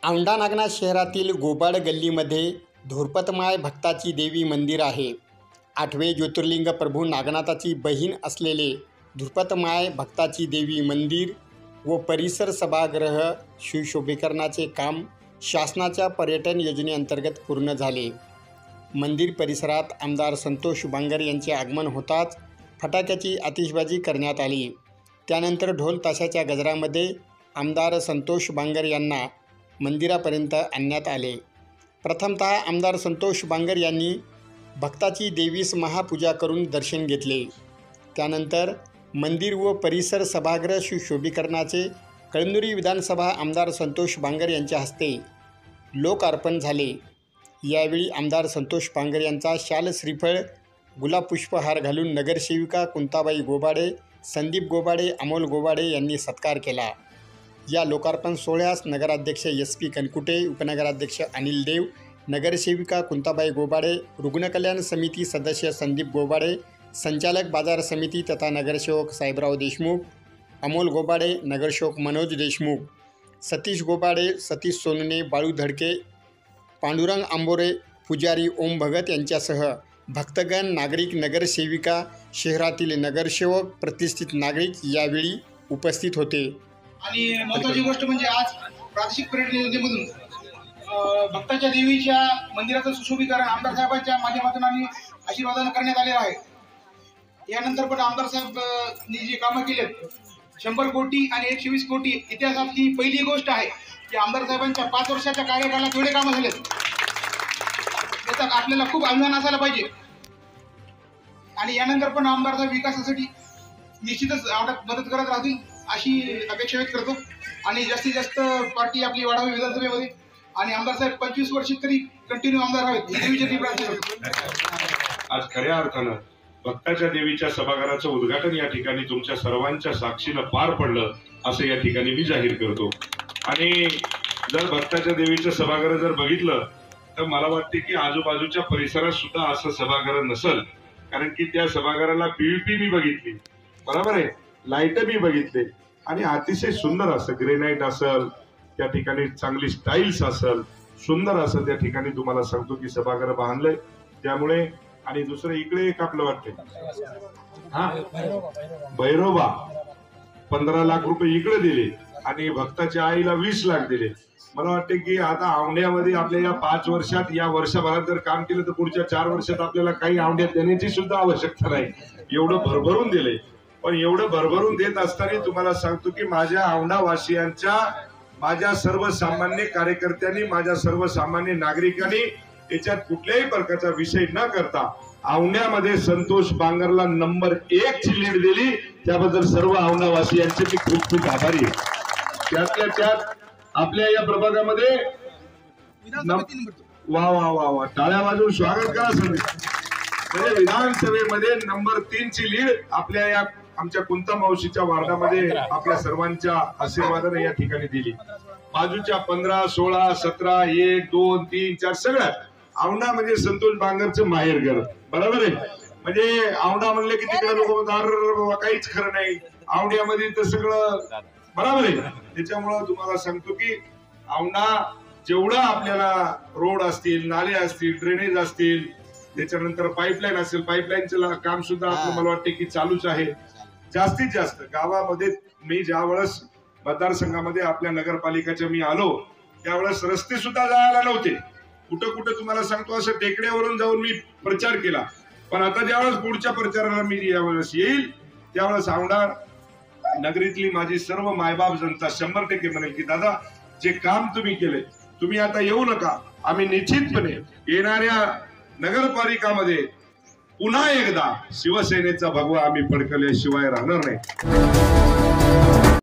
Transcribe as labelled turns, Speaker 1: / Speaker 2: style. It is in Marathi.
Speaker 1: औंढा नागनाथ शहरातील गोबाड गल्लीमध्ये धुरपतमाय भक्ताची देवी मंदिर आहे। 8वे ज्योतिर्लिंग प्रभू नागनाथाची बहीण असलेले धुरपतमाय भक्ताची देवी मंदिर व परिसर सभागृह सुशोभीकरणाचे काम शासनाच्या पर्यटन योजनेअंतर्गत पूर्ण झाले। मंदिर परिसरात आमदार संतोष बांगर यांचे आगमन होताच फटाक्याची आतिषबाजी करण्यात आली। त्यानंतर ढोल ताशाच्या गजरामध्ये आमदार संतोष बांगर यांना मंदिरापर्यंत आणण्यात आले। प्रथमतः आमदार संतोष बांगर यांनी भक्ताची देवीस महापूजा करून दर्शन घेतले। त्यानंतर मंदिर व परिसर सभागृह सुशोभीकरणाचे कळमनुरी विधानसभा आमदार संतोष बांगर यांच्या हस्ते लोकार्पण झाले। यावेळी आमदार संतोष बांगर यांचा शाल श्रीफळ गुलाब पुष्पहार घालून नगरसेविका कुंताबाई गोबाडे, संदीप गोबाडे, अमोल गोबाडे यांनी सत्कार केला। या लोकार्पण सोहळ्यास नगराध्यक्ष SP कनकुटे, उपनगराध्यक्ष अनिल देव, नगरसेविका कुंताबाई गोबाडे, रुग्णकल्याण समिती सदस्य संदीप गोबाडे, संचालक बाजार समिती तथा नगरसेवक साहेबराव देशमुख, अमोल गोबाडे, नगरसेवक मनोज देशमुख, सतीश गोबाडे, सतीश सोनने, बाळू धडके, पांडुरंग आंबोरे, पुजारी ओम भगत यांच्यासह भक्तगण, नागरिक, नगरसेविका, शहरातील नगरसेवक, प्रतिष्ठित नागरिक यावेळी उपस्थित होते।
Speaker 2: आणि महत्त्वाची गोष्ट म्हणजे आज प्रादेशिक पर्यटन योजनेमधून भक्ताच्या देवीच्या मंदिराचं सुशोभीकरण आमदार साहेबांच्या माध्यमातून आणि आशीर्वादाने करण्यात आलेलं आहे। यानंतर पण आमदार साहेबांनी जी कामं केलीत 100 कोटी आणि 120 कोटी इतिहासात ही पहिली गोष्ट आहे की आमदार साहेबांच्या 5 वर्षाच्या कार्यकालात एवढे कामं झालेत। त्याचा आपल्याला खूप अभिमान असायला पाहिजे। आणि यानंतर पण आमदार साहेब विकासासाठी निश्चितच मदत करत राहतील अशी अपेक्षा व्यक्त करतो। आणि जास्तीत जास्त पार्टी आपली वाढावी विधानसभेमध्ये आणि आमदार साहेब 25 वर्ष तरी कंटिन्यू आमदार राहावेत।
Speaker 3: आज खऱ्या अर्थानं भक्ताच्या देवीच्या सभागृहाचं उद्घाटन या ठिकाणी तुमच्या सर्वांच्या साक्षीनं पार पडलं असं या ठिकाणी मी जाहीर करतो। आणि जर भक्ताच्या देवीचं सभागृह जर बघितलं तर मला वाटते की आजूबाजूच्या परिसरात सुद्धा असं सभागृह नसेल, कारण की त्या सभागृहाला PVP मी बघितली, बरोबर आहे, लाईट मी बघितले आणि अतिशय सुंदर असं ग्रेनाइट असेल, त्या ठिकाणी चांगली स्टाईल्स असेल, सुंदर असं त्या ठिकाणी तुम्हाला सांगतो की सभागृह बांधलंय। त्यामुळे आणि दुसरं इकडे एक आपलं वाटते भैरोबा 15 लाख रुपये इकडे दिले आणि भक्ताच्या आईला 20 लाख दिले। मला वाटते की आता औंढ्यामध्ये आपल्या या 5 वर्षात या वर्षभरात जर काम केलं तर पुढच्या 4 वर्षात आपल्याला काही औंढ्यात देण्याची सुद्धा आवश्यकता नाही, एवढं भरभरून दिले। पण एवढं भरभरून देत असताना तुम्हाला सांगतो की माझ्या औंढावासियांच्या, माझ्या सर्वसामान्य कार्यकर्त्यांनी, माझ्या सर्वसामान्य नागरिकांनी याच्यात कुठल्याही प्रकारचा विषय न करता औंढ्यामध्ये संतोष बांगरला नंबर 1 ची लीड दिली। त्याबद्दल सर्व औंढावासियांचे मी खूप खूप आभारी आहे। त्यातल्या त्यात आपल्या या प्रभागामध्ये वा वा वा वा टाळ्या वाजवून स्वागत करा संदीप। म्हणजे विधानसभेमध्ये नंबर 3 ची लीड आपल्या या आमच्या कुंता मावशीच्या वार्डामध्ये आपल्या सर्वांच्या आशीर्वादाने या ठिकाणी दिली। बाजूच्या 15, 16, 17, 1, 2, 3, 4 सगळ्यात औंढा म्हणजे संतोष बांगरचं माहेरघर, बरोबर आहे। म्हणजे औंढा म्हणले की तिकडे लोक काहीच खरं नाही, औंढ्यामध्ये तर सगळं बरोबर आहे। त्याच्यामुळं तुम्हाला सांगतो की औंढा जेवढा आपल्याला रोड असतील, नाले असतील, ड्रेनेज असतील, त्याच्यानंतर पाईपलाईन असेल, पाईपलाईनचं काम सुद्धा मला वाटते की चालूच आहे। जास्तीत जास्त गावामध्ये मी ज्या वेळेस मतदारसंघामध्ये आपल्या नगरपालिकेच्या मी आलो त्यावेळेस रस्ते सुद्धा जायला नव्हते, कुठं कुठं तुम्हाला सांगतो असं टेकड्यावरून जाऊन मी प्रचार केला। पण आता ज्यावेळेस पुढच्या प्रचाराला मी यावेळेस येईल त्यावेळेस औंढा नगरीतली माझी सर्व मायबाप जनता 100% म्हणेल की दादा जे काम तुम्ही केले, तुम्ही आता येऊ नका, आम्ही निश्चितपणे येणाऱ्या नगरपालिकामध्ये पुन्हा एकदा शिवसेनेचा भगवा आम्ही फडकल्याशिवाय राहणार नाही।